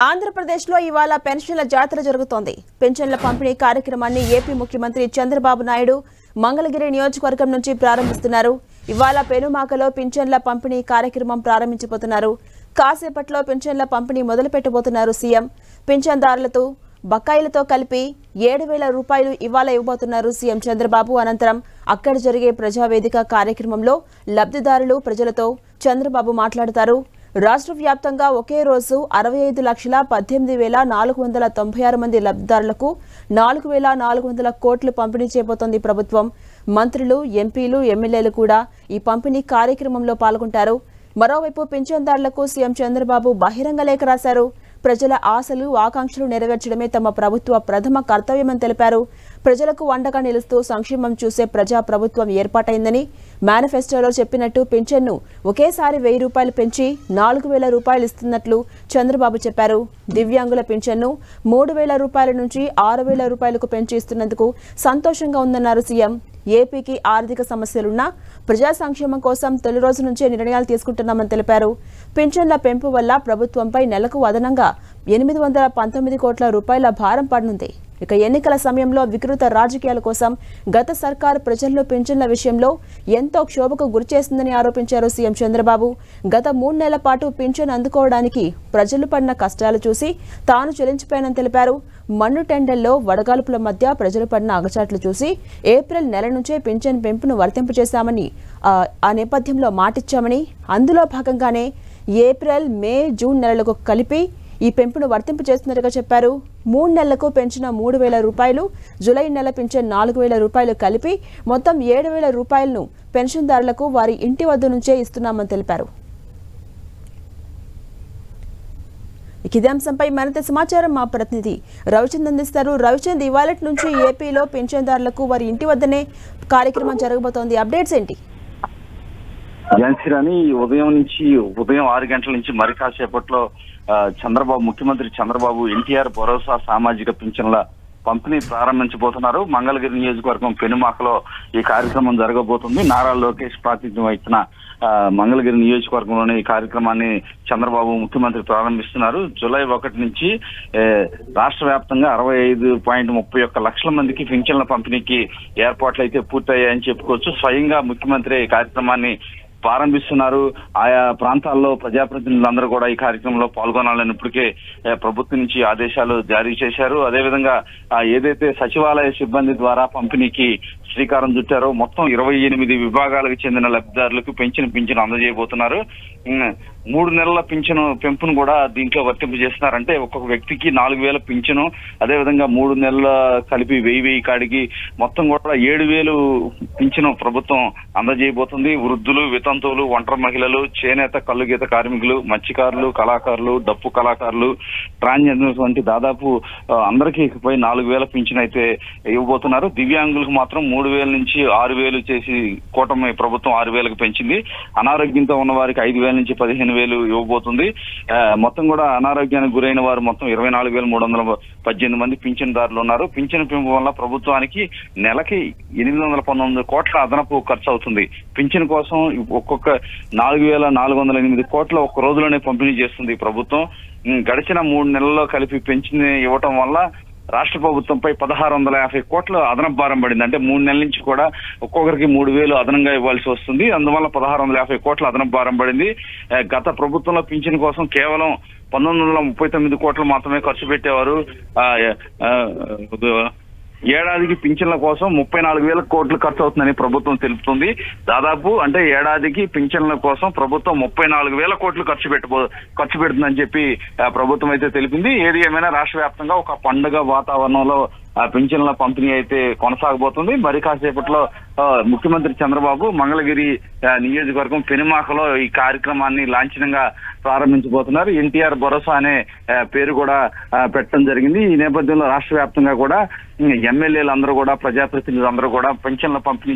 ఆంధ్రప్రదేశ్లో ఇవాళ పెన్షన్ల జాతర జరుగుతోంది. పెన్షన్ల పంపిణీ కార్యక్రమాన్ని ఏపీ ముఖ్యమంత్రి చంద్రబాబు నాయుడు మంగళగిరి నియోజకవర్గం నుంచి ప్రారంభిస్తున్నారు. ఇవాళ పెనుమాకలో పెన్షన్ల పంపిణీ కార్యక్రమం ప్రారంభించబోతున్నారు. కాసేపట్లో పెన్షన్ల పంపిణీ మొదలుపెట్టబోతున్నారు సీఎం. పెన్షన్దారులతో బకాయిలతో కలిపి 7,000 రూపాయలు ఇవాళ ఇవ్వబోతున్నారు సీఎం చంద్రబాబు. అనంతరం అక్కడ జరిగే ప్రజావేదిక కార్యక్రమంలో లబ్ధిదారులు ప్రజలతో చంద్రబాబు మాట్లాడతారు. రాష్ట్ర వ్యాప్తంగా ఒకే రోజు 65,18,496 మంది లబ్ధిదారులకు 4,400 కోట్లు పంపిణీ చేయబోతోంది ప్రభుత్వం. మంత్రులు, ఎంపీలు, ఎమ్మెల్యేలు కూడా ఈ పంపిణీ కార్యక్రమంలో పాల్గొంటారు. మరోవైపు పింఛన్దారులకు సీఎం చంద్రబాబు బహిరంగ లేఖ రాశారు. ప్రజల ఆశలు, ఆకాంక్షలు నెరవేర్చడమే తమ ప్రభుత్వ ప్రథమ కర్తవ్యమని తెలిపారు. ప్రజలకు అండగా నిలుస్తూ సంక్షేమం చూసే ప్రజా ప్రభుత్వం ఏర్పాటైందని, మేనిఫెస్టోలో చెప్పినట్టు పింఛన్ను ఒకేసారి 1,000 రూపాయలు పెంచి 4,000 రూపాయలు ఇస్తున్నట్లు చంద్రబాబు చెప్పారు. దివ్యాంగుల పింఛన్ను 3,000 రూపాయల నుంచి 6,000 రూపాయలకు పెంచి ఇస్తున్నందుకు సంతోషంగా ఉందన్నారు సీఎం. ఏపీకి ఆర్థిక సమస్యలున్నా ప్రజా సంక్షేమం కోసం తొలి రోజు నుంచే నిర్ణయాలు తీసుకుంటున్నామని తెలిపారు. పింఛన్ల పెంపు వల్ల ప్రభుత్వంపై నెలకు అదనంగా 819 కోట్ల రూపాయల భారం పడనుంది. ఇక ఎన్నికల సమయంలో వికృత రాజకీయాల కోసం గత సర్కారు ప్రజల్లో పింఛన్ల విషయంలో ఎంతో క్షోభకు గురిచేసిందని ఆరోపించారు సీఎం చంద్రబాబు. గత 3 నెలల పాటు పింఛన్ అందుకోవడానికి ప్రజలు పడిన కష్టాలు చూసి తాను చెల్లించిపోయానని తెలిపారు. మన్ను టెండర్లో వడగాల్పుల మధ్య ప్రజలు పడిన అగచాట్లు చూసి ఏప్రిల్ నెల నుంచే పింఛన్ పెంపును వర్తింపజేశామని, ఆ నేపథ్యంలో మాటిచ్చామని, అందులో భాగంగానే ఏప్రిల్, మే, జూన్ నెలలకు కలిపి ఈ పెంపును వర్తింపజేస్తున్నట్టుగా చెప్పారు. 3 నెలలకు పెంచిన 3,000 రూపాయలు, జూలై నెల పెంచిన 4,000 రూపాయలు కలిపి మొత్తం 7,000 రూపాయలను పెన్షన్దారులకు వారి ఇంటి వద్ద నుంచే ఇస్తున్నామని తెలిపారు. ఇదే అంశంపై మరింత సమాచారం మా ప్రతినిధి రవిచంద్ అందిస్తారు. రవిచంద్, ఇవాళ నుంచి ఏపీలో పెన్షన్దారులకు వారి ఇంటి వద్దనే కార్యక్రమం జరగబోతోంది. అప్డేట్స్ ఏంటి? ఝాన్సీ, ఉదయం 6 గంటల నుంచి మరి కాసేపట్లో ముఖ్యమంత్రి చంద్రబాబు ఎన్టీఆర్ భరోసా సామాజిక పింఛన్ల పంపిణీ ప్రారంభించబోతున్నారు. మంగళగిరి నియోజకవర్గం పెనుమాకలో ఈ కార్యక్రమం జరగబోతుంది. నారా లోకేష్ ప్రాతినిధ్యం వహించిన మంగళగిరి నియోజకవర్గంలోని ఈ కార్యక్రమాన్ని చంద్రబాబు ముఖ్యమంత్రి ప్రారంభిస్తున్నారు. జూలై 1 నుంచి రాష్ట్ర వ్యాప్తంగా 65.31 లక్షల మందికి పింఛన్ల పంపిణీకి ఏర్పాట్లు అయితే పూర్తయ్యాయని చెప్పుకోవచ్చు. స్వయంగా ముఖ్యమంత్రి ఈ కార్యక్రమాన్ని ప్రారంభిస్తున్నారు. ఆయా ప్రాంతాల్లో ప్రజాప్రతినిధులందరూ కూడా ఈ కార్యక్రమంలో పాల్గొనాలని ఇప్పటికే ప్రభుత్వం నుంచి ఆదేశాలు జారీ చేశారు. అదేవిధంగా ఏదైతే సచివాలయ సిబ్బంది ద్వారా పంపిణీకి శ్రీకారం చుట్టారో మొత్తం 28 విభాగాలకు చెందిన లబ్ధిదారులకు పింఛను అందజేయబోతున్నారు. 3 నెలల పింఛను పెంపును కూడా దీంట్లో వర్తింపజేస్తున్నారంటే ఒక్కొక్క వ్యక్తికి 4,000 పింఛను, అదేవిధంగా 3 నెలల కలిపి 1,000 కాడికి మొత్తం కూడా 7,000 పింఛను ప్రభుత్వం అందజేయబోతుంది. వృద్ధులు, వితంతువులు, ఒంటరి మహిళలు, చేనేత, కల్లుగీత కార్మికులు, మత్స్యకారులు, కళాకారులు, డప్పు కళాకారులు, ట్రాన్స్జెండర్స్ వంటి దాదాపు అందరికీ 4,000 పింఛను అయితే ఇవ్వబోతున్నారు. దివ్యాంగులకు మాత్రం 3,000 నుంచి 6,000 చేసి కూటమి ప్రభుత్వం 6,000కు పెంచింది. అనారోగ్యంతో ఉన్న వారికి 5,000 నుంచి 15,000 ఇవ్వబోతుంది. మొత్తం కూడా అనారోగ్యానికి గురైన వారు మొత్తం 24,318 మంది పింఛన్దారులు ఉన్నారు. పింఛను పెంపు వల్ల ప్రభుత్వానికి నెలకి 819 కోట్ల అదనపు ఖర్చు అవుతుంది. పింఛను కోసం ఒక్కొక్క 4,408 కోట్ల ఒక్క రోజులోనే పంపిణీ చేస్తుంది ప్రభుత్వం. గడిచిన 3 నెలల్లో కలిపి పెంచిన ఇవ్వటం వల్ల రాష్ట్ర ప్రభుత్వంపై 1,650 కోట్ల అదనపు భారం పడింది. అంటే 3 నెలల నుంచి కూడా ఒక్కొక్కరికి 3,000 అదనంగా ఇవ్వాల్సి వస్తుంది. అందువల్ల 1,650 కోట్ల అదనపు భారం పడింది. గత ప్రభుత్వంలో పింఛను కోసం కేవలం 1,939 కోట్లు మాత్రమే ఖర్చు పెట్టేవారు. ఏడాదికి పింఛన్ల కోసం 34,000 కోట్లు ఖర్చు అవుతుందని ప్రభుత్వం తెలుపుతుంది. దాదాపు అంటే ఏడాదికి పింఛన్ల కోసం ప్రభుత్వం 34,000 కోట్లు ఖర్చు పెడుతుందని చెప్పి ప్రభుత్వం అయితే తెలిపింది. ఏది ఏమైనా రాష్ట్ర వ్యాప్తంగా ఒక పండుగ వాతావరణంలో పింఛన్ల పంపిణీ అయితే కొనసాగబోతుంది. మరి కాసేపట్లో ముఖ్యమంత్రి చంద్రబాబు మంగళగిరి నియోజకవర్గం పెనుమాకలో ఈ కార్యక్రమాన్ని లాంఛనంగా ప్రారంభించబోతున్నారు. ఎన్టీఆర్ భరోసా అనే పేరు కూడా పెట్టడం జరిగింది. ఈ నేపథ్యంలో రాష్ట్ర వ్యాప్తంగా కూడా ఎమ్మెల్యేలు అందరూ కూడా, ప్రజాప్రతినిధులు అందరూ కూడా పెన్షన్ల పంపిణీ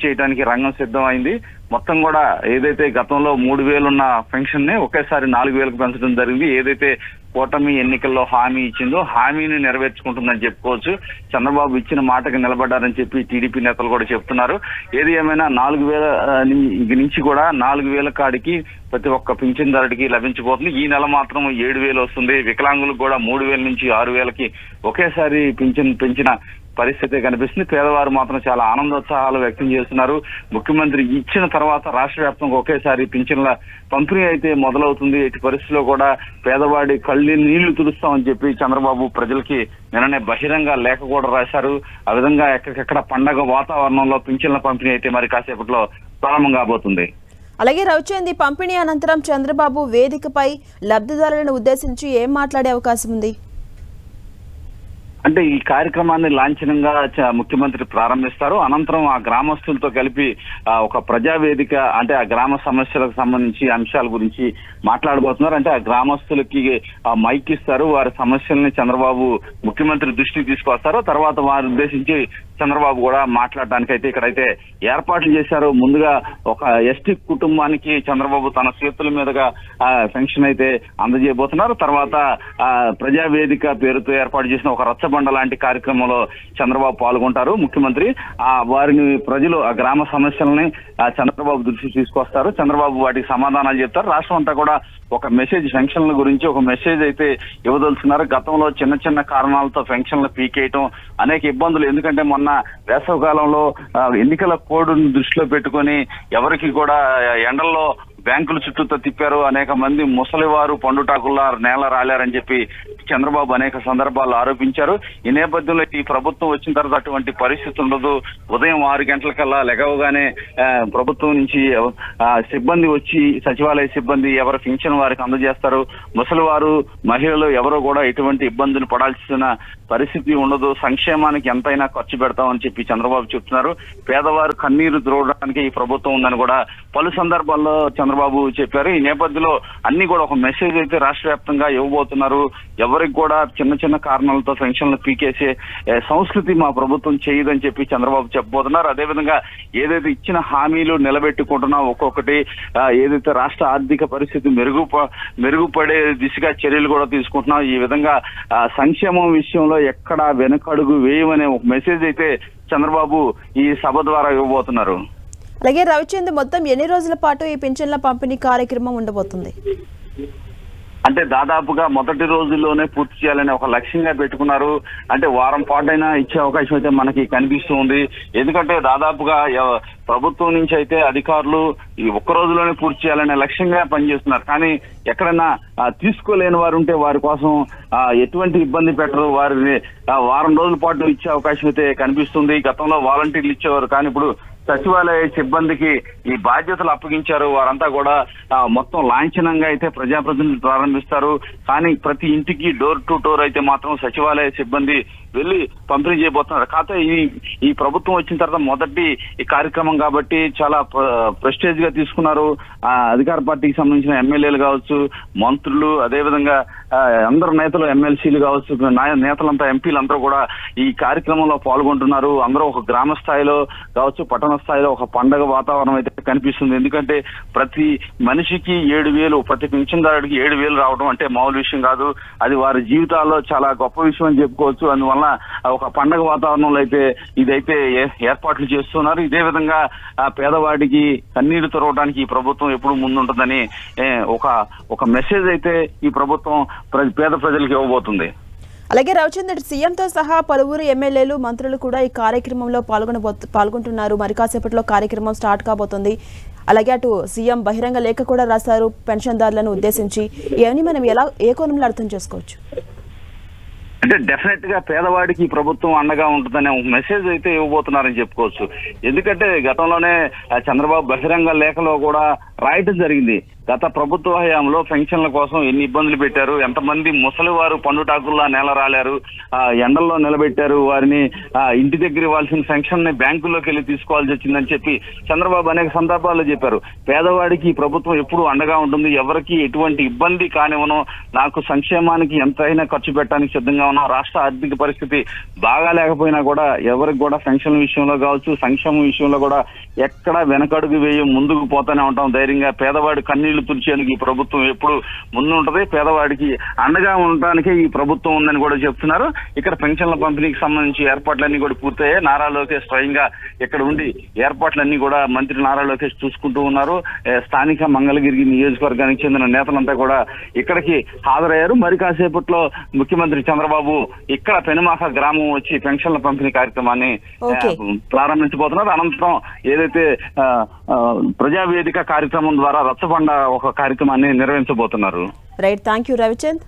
చేయడానికి రంగం సిద్ధమైంది. మొత్తం కూడా ఏదైతే గతంలో 3,000 ఉన్న పెన్షన్ ని ఒకేసారి 4,000కు పెంచడం జరిగింది. ఏదైతే కూటమి ఎన్నికల్లో హామీ ఇచ్చిందో హామీని నెరవేర్చుకుంటుందని చెప్పుకోవచ్చు. చంద్రబాబు ఇచ్చిన మాటకు నిలబడ్డారని చెప్పి టీడీపీ నేతలు కూడా చెప్తున్నారు. ఏది ఏమైనా 4,000 నుంచి కూడా 4,000 కాడికి ప్రతి ఒక్క పింఛన్దారుడికి లభించబోతుంది. ఈ నెల మాత్రం 7,000 వస్తుంది. వికలాంగులకు కూడా 3,000 నుంచి 6,000కి ఒకేసారి పింఛన్ పెంచిన పరిస్థితి కనిపిస్తుంది. పేదవారు మాత్రం చాలా ఆనందోత్సాహాలు వ్యక్తం చేస్తున్నారు. ముఖ్యమంత్రి ఇచ్చిన తర్వాత రాష్ట్ర వ్యాప్తంగా ఒకేసారి పింఛన్ల పంపిణీ అయితే మొదలవుతుంది. ఇటు పరిస్థితిలో కూడా పేదవాడి కళ్ళు నీళ్లు తుడుస్తామని చెప్పి చంద్రబాబు ప్రజలకి నిన్ననే బహిరంగ లేఖ కూడా రాశారు. ఆ విధంగా ఎక్కడికెక్కడ పండగ వాతావరణంలో పింఛన్ల పంపిణీ అయితే మరి కాసేపట్లో ప్రారంభం కాబోతుంది. అలాగే రవిచంద్, పంపిణీ అనంతరం చంద్రబాబు వేదికపై లబ్ధిదారులను ఉద్దేశించి ఏం మాట్లాడే అవకాశం ఉంది? అంటే ఈ కార్యక్రమాన్ని లాంఛనంగా ముఖ్యమంత్రి ప్రారంభిస్తారు. అనంతరం ఆ గ్రామస్తులతో కలిపి ఒక ప్రజావేదిక, అంటే ఆ గ్రామ సమస్యలకు సంబంధించి అంశాల గురించి మాట్లాడబోతున్నారు. అంటే ఆ గ్రామస్తులకి మైక్ ఇస్తారు. వారి సమస్యల్ని చంద్రబాబు ముఖ్యమంత్రి దృష్టికి తీసుకొస్తారు. తర్వాత వారిని ఉద్దేశించి చంద్రబాబు కూడా మాట్లాడడానికి అయితే ఇక్కడైతే ఏర్పాట్లు చేశారు. ముందుగా ఒక ఎస్టీ కుటుంబానికి చంద్రబాబు తన చేతుల మీదుగా పెన్షన్ అయితే అందజేయబోతున్నారు. తర్వాత ప్రజావేదిక పేరుతో ఏర్పాటు చేసిన ఒక రచ్చబండ లాంటి కార్యక్రమంలో చంద్రబాబు పాల్గొంటారు. ముఖ్యమంత్రి వారిని ప్రజలు ఆ గ్రామ సమస్యలని చంద్రబాబు దృష్టికి తీసుకొస్తారు. చంద్రబాబు వాటికి సమాధానాలు చెప్తారు. రాష్ట్రం అంతా కూడా ఒక మెసేజ్, పెన్షన్ల గురించి ఒక మెసేజ్ అయితే ఇవ్వదలుచున్నారు. గతంలో చిన్న చిన్న కారణాలతో పెన్షన్లు పీకేయటం అనేక ఇబ్బందులు. ఎందుకంటే మొన్న వేసవి కాలంలో ఎన్నికల కోడ్ను దృష్టిలో పెట్టుకొని ఎవరికి కూడా ఎండల్లో బ్యాంకుల చుట్టూతో తిప్పారు. అనేక మంది ముసలివారు పండుటాకుల్లా నేల రాలేరని చెప్పి చంద్రబాబు అనేక సందర్భాల్లో ఆరోపించారు. ఈ నేపథ్యంలో ఈ ప్రభుత్వం వచ్చిన తర్వాత అటువంటి పరిస్థితి ఉండదు. ఉదయం 6 గంటలకల్లా లెగవగానే ప్రభుత్వం నుంచి సిబ్బంది వచ్చి, సచివాలయ సిబ్బంది ఎవరు పింఛన్ వారికి అందజేస్తారు. ముసలివారు, మహిళలు ఎవరు కూడా ఎటువంటి ఇబ్బందులు పడాల్సిన పరిస్థితి ఉండదు. సంక్షేమానికి ఎంతైనా ఖర్చు పెడతామని చెప్పి చంద్రబాబు చెప్తున్నారు. పేదవారు కన్నీరు ద్రోవడానికి ఈ ప్రభుత్వం ఉందని కూడా పలు సందర్భాల్లో చంద్రబాబు చెప్పారు. ఈ నేపథ్యంలో అన్ని కూడా ఒక మెసేజ్ అయితే రాష్ట్ర వ్యాప్తంగా ఇవ్వబోతున్నారు. ఎవరికి కూడా చిన్న చిన్న కారణాలతో పెన్షన్లు పీకేసే సంస్కృతి మా ప్రభుత్వం చేయదని చెప్పి చంద్రబాబు చెప్పబోతున్నారు. అదేవిధంగా ఏదైతే ఇచ్చిన హామీలు నిలబెట్టుకుంటున్నా ఒక్కొక్కటి, ఏదైతే రాష్ట్ర ఆర్థిక పరిస్థితి మెరుగుపడే దిశగా చర్యలు కూడా తీసుకుంటున్నాం. ఈ విధంగా సంక్షేమం విషయంలో ఎక్కడా వెనకడుగు వేయమనే ఒక మెసేజ్ అయితే చంద్రబాబు ఈ సభ ద్వారా ఇవ్వబోతున్నారు. అలాగే రవిచంద్, మొత్తం ఎన్ని రోజుల పాటు ఈ పింఛన్ల పంపిణీ కార్యక్రమం ఉండబోతుంది? అంటే దాదాపుగా మొదటి రోజుల్లోనే పూర్తి చేయాలని ఒక లక్ష్యంగా పెట్టుకున్నారు. అంటే వారం పాటైనా ఇచ్చే అవకాశం అయితే మనకి కనిపిస్తూ ఉంది. ఎందుకంటే దాదాపుగా ప్రభుత్వం నుంచి అయితే అధికారులు ఈ ఒక్క రోజులోనే పూర్తి చేయాలనే లక్ష్యంగా పనిచేస్తున్నారు. కానీ ఎక్కడైనా తీసుకోలేని వారు ఉంటే వారి కోసం ఎటువంటి ఇబ్బంది పెట్టరు. వారిని వారం రోజుల పాటు ఇచ్చే అవకాశం అయితే కనిపిస్తుంది. గతంలో వాలంటీర్లు ఇచ్చేవారు, కానీ ఇప్పుడు సచివాలయ సిబ్బందికి ఈ బాధ్యతలు అప్పగించారు. వారంతా కూడా మొత్తం లాంఛనంగా అయితే ప్రజాప్రతినిధులు ప్రారంభిస్తారు. కానీ ప్రతి ఇంటికి డోర్ టు డోర్ అయితే మాత్రం సచివాలయ సిబ్బంది వెళ్లి పంపిణీ చేయబోతున్నారు. కాకపోతే ఈ ప్రభుత్వం వచ్చిన తర్వాత మొదటి ఈ కార్యక్రమం కాబట్టి చాలా ప్రెస్టేజ్ గా తీసుకున్నారు. అధికార పార్టీకి సంబంధించిన ఎమ్మెల్యేలు కావచ్చు, మంత్రులు, అదేవిధంగా అందరు నేతలు, ఎమ్మెల్సీలు కావచ్చు, నేతలంతా, ఎంపీలు అందరూ కూడా ఈ కార్యక్రమంలో పాల్గొంటున్నారు. అందరూ ఒక గ్రామ స్థాయిలో కావచ్చు, పట్టణ స్థాయిలో ఒక పండగ వాతావరణం అయితే కనిపిస్తుంది. ఎందుకంటే ప్రతి మనిషికి 7,000, ప్రతి పింఛన్దారుడికి 7,000 రావడం అంటే మామూలు విషయం కాదు. అది వారి జీవితాల్లో చాలా గొప్ప విషయం అని చెప్పుకోవచ్చు. అందువల్ల ఒక పండగ వాతావరణంలో అయితే ఇదైతే ఏర్పాట్లు చేస్తున్నారు. ఇదే విధంగా పేదవాడికి కన్నీరు తొరవడానికి ఈ ప్రభుత్వం ఎప్పుడు ముందుంటుందని ఒక మెసేజ్ అయితే ఈ ప్రభుత్వం పేద ప్రజలకు ఇవ్వబోతుంది. అలాగే రవిచంద్ర, సీఎంతో సహా పలువురు ఎమ్మెల్యేలు, మంత్రులు కూడా ఈ కార్యక్రమంలో పాల్గొంటున్నారు. మరి కాసేపట్లో కార్యక్రమం స్టార్ట్ కాబోతుంది. అలాగే అటు సీఎం బహిరంగ లేఖ కూడా రాశారు పెన్షన్దారులను ఉద్దేశించి. ఇవన్నీ మనం ఏ కోణంలో అర్థం చేసుకోవచ్చు? అంటే డెఫినెట్ గా పేదవాడికి ఈ ప్రభుత్వం అండగా ఉంటుందనే ఒక మెసేజ్ అయితే ఇవ్వబోతున్నారని చెప్పుకోవచ్చు. ఎందుకంటే గతంలోనే చంద్రబాబు బహిరంగ లేఖలో కూడా రాయటం జరిగింది. గత ప్రభుత్వ హయాంలో పెన్షన్ల కోసం ఎన్ని ఇబ్బందులు పెట్టారు, ఎంతమంది ముసలివారు పండుటాకుల్లా నేల రాలేరు, ఎండల్లో నిలబెట్టారు, వారిని ఇంటి దగ్గర ఇవ్వాల్సిన పెన్షన్ ని బ్యాంకుల్లోకి వెళ్ళి తీసుకోవాల్సి వచ్చిందని చెప్పి చంద్రబాబు అనేక సందర్భాల్లో చెప్పారు. పేదవాడికి ఈ ప్రభుత్వం ఎప్పుడు అండగా ఉంటుంది, ఎవరికి ఎటువంటి ఇబ్బంది కానివ్వను, నాకు సంక్షేమానికి ఎంతైనా ఖర్చు పెట్టడానికి సిద్ధంగా ఉన్నా, రాష్ట్ర ఆర్థిక పరిస్థితి బాగా లేకపోయినా కూడా ఎవరికి కూడా పెన్షన్ విషయంలో కావచ్చు, సంక్షేమం విషయంలో కూడా ఎక్కడా వెనకడుగు వేయం, ముందుకు పోతానే ఉంటాం ధైర్యంగా. పేదవాడి కన్నీళ్లు పెన్షన్లు పిలిచేందుకు ఈ ప్రభుత్వం ఎప్పుడు ముందుంటది, పేదవాడికి అండగా ఉండడానికే ఈ ప్రభుత్వం ఉందని కూడా చెప్తున్నారు. ఇక్కడ పెన్షన్ల పంపిణీకి సంబంధించి ఏర్పాట్లన్నీ కూడా పూర్తయ్యాయి. నారా లోకేష్ స్వయంగా ఇక్కడ ఉండి ఏర్పాట్లన్నీ కూడా మంత్రి నారా లోకేష్ చూసుకుంటూ ఉన్నారు. స్థానిక మంగళగిరి నియోజకవర్గానికి చెందిన నేతలంతా కూడా ఇక్కడికి హాజరయ్యారు. మరి కాసేపట్లో ముఖ్యమంత్రి చంద్రబాబు ఇక్కడ పెనుమాక గ్రామం వచ్చి పెన్షన్ల పంపిణీ కార్యక్రమాన్ని ప్రారంభించబోతున్నారు. అనంతరం ఏదైతే ప్రజావేదిక కార్యక్రమం ద్వారా రచ్చబండ ఒక కార్యక్రమాన్ని నిర్వహించబోతున్నారు. Right, thank you Ravichand.